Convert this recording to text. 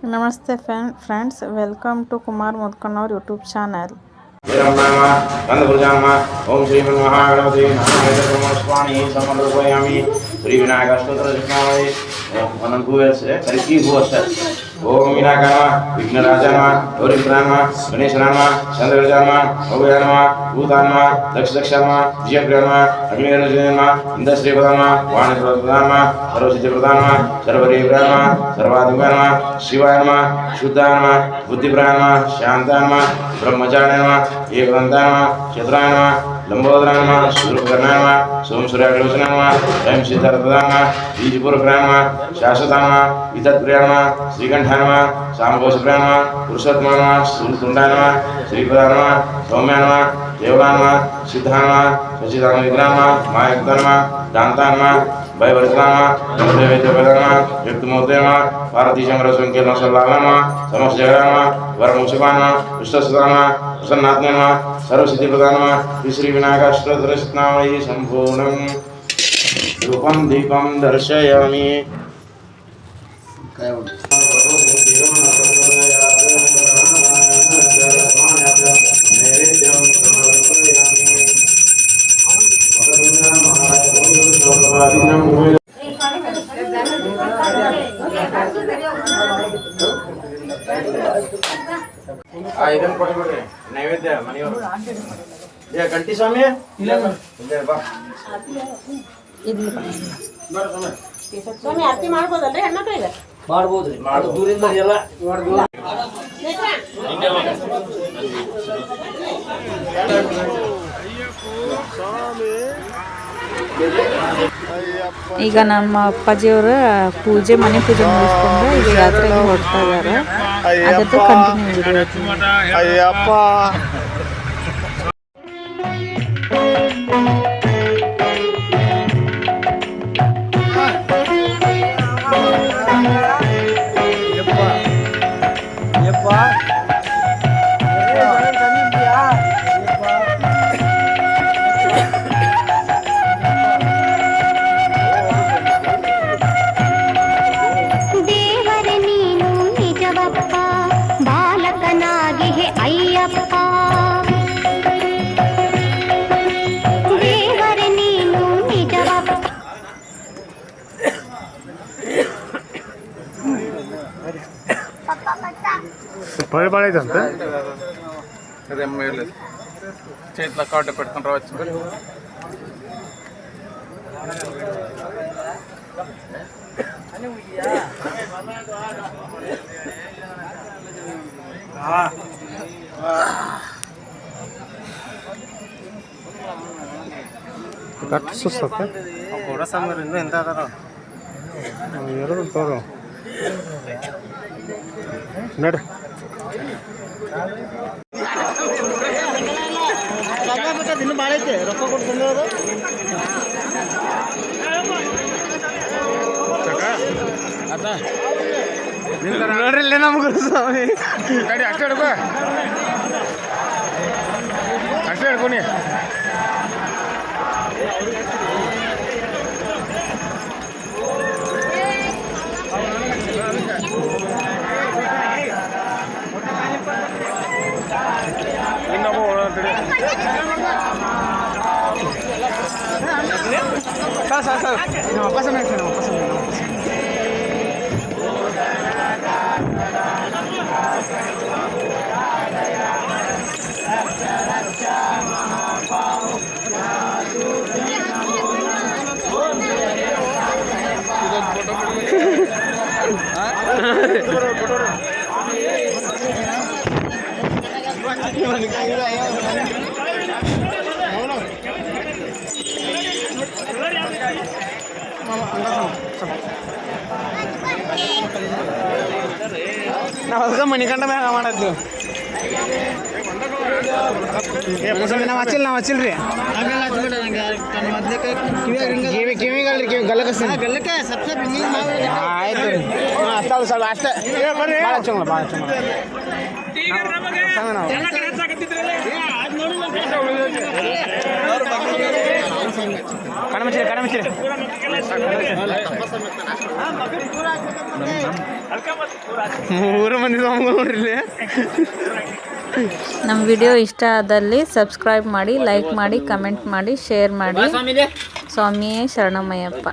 Namaste friends, welcome to Kumar Mudkanor YouTube channel. ओम श्री महागणपति नमः समर्पयामि श्री विनायक स्तोत्र ओम विनायकाय विघ्नराजाय गौरीपुत्राय गणेशाय चंद्रराजाय भव्याय भूताय दक्षदक्षाय विजयप्रियाय अग्निरजनाय इंद्रश्रीपदाय वाणीप्रदाय सर्वसिद्धिप्रदाय सर्वरीप्रियाय सर्वाधिपाय शिवाय नमः शुद्धाय नमः बुद्धिप्राय नमः शांताय नमः ब्रह्मचारिणे नमः एकदन्ताय नमः चतुराय नमः लंबोदराय नमः सूर्यकर्णाय नमः सोमसूर्याग्रवचनाय नमः स्वयं सिद्धार्थप्रदाय नमः बीजपुरप्राय नमः शाश्वताय नमः वितत्प्रियाय नमः श्रीकंठाय नमः सामघोषप्रियाय नमः पुरुषोत्तमाय नमः सूर्यतुण्डाय नमः श्रीपदाय नमः सौम्याय नमः देवलाय नमः सिद्धाय नमः सच्चिदानंद विग्रहाय नमः मायायुक्ताय नमः दान्ताय नमः भयवर्जिताय नमः देवदेवताय नमः युक्तमूर्तये नमः पार्वती शंकर संकीर्ण सल्लाय नमः समस्त जगदाय नमः वरमुक्षपाय नमः विष्णुसुताय नमः प्रसन्नात्मने नमः सर्वसिद्धिप्रदाय नमः श्री विनायक अष्टोत्तरशतनामावली संपूर्णं रूपं दीपं दर्शयामि। ಇದನ್ನು ಕೊಟ್ಬಿಡ್ರಿ ನೈವೇದ್ಯ ಮನೆಯವರು ಗಂಟಿ ಸ್ವಾಮಿ ಬಾ ಸ್ವಾಮಿ ಆರತಿ ಮಾಡ್ಬೋದಲ್ರಿ ಹೆಣ್ಮಕ್ಳಿಗೆ ಮಾಡ್ಬೋದ್ರಿ ದೂರಿಂದ ಎಲ್ಲ ಮಾಡ್ಬೋದು. ಈಗ ನಮ್ಮ ಅಪ್ಪಾಜಿಯವರು ಮನೆ ಪೂಜೆ ಮುಗಿಸ್ಕೊಂಡು ಈಗ ಯಾತ್ರೆಗೆ ಹೊರಡ್ತಾ ಇದ್ದಾರೆ. ಅದಕ್ಕೆ ಕಂಟಿನ್ಯೂ ಅಯ್ಯಪ್ಪ పడిపడైతే చేతిలో కార్డు పెట్టుకుని రావచ్చు. ಕಟ್ಟು ಸುಸ್ತತ್ತೆ ಕೂಡ ಸಮರಿಂದ ಎಂತ ಅದಾರ ಎರಡು ತೋರು ನಡ್ರಿ ಇನ್ನು ಭಾಳ ಐತೆ ರೊಕ್ಕ ಕೊಟ್ಟು ತಂದವರು ನೋಡ್ರಿ ಇಲ್ಲೇ ನಮ್ಗೆ ಸ್ವಾಮಿ ಗಾಡಿ ಅಷ್ಟೇ ಹಿಡ್ಕೋ, ಅಷ್ಟೇ ಹಿಡ್ಕೊನಿ. ಇನ್ನೊಬ್ಬ ಓಡಾಡ್ತೀರಿ ಸರ್ ನಮ್ಮ ಅಪ್ಪ ಸಮಯ ನಮ್ಮ ಅಪ್ಪ ಸಮಯ ನಾವು ಅದಕ್ಕೆ ಮಣಿಕಂಡ ಮ್ಯಾಗ ಮಾಡಿದ್ವಿ. ನಾವು ಹಚ್ಚಿಲ್ರಿ ಕಿವಿಗಲ್ರಿ ಗಲ್ಲಕ್ಕೆ ಆಯ್ತು ರೀ ಅಷ್ಟಲ್ಲ ಸ್ವಲ್ಪ ಅಷ್ಟೇ ಭಾಳ ಚಂದ ಭಾಳ ಚಂದ ನಾವು ಮೂರು ಮಂದಿ ನೋಡ್ರಿ. ನಮ್ಮ ವಿಡಿಯೋ ಇಷ್ಟ ಆದಲ್ಲಿ ಸಬ್ಸ್ಕ್ರೈಬ್ ಮಾಡಿ, ಲೈಕ್ ಮಾಡಿ, ಕಮೆಂಟ್ ಮಾಡಿ, ಶೇರ್ ಮಾಡಿ. ಸ್ವಾಮಿಯೇ ಶರಣಮಯ್ಯಪ್ಪ.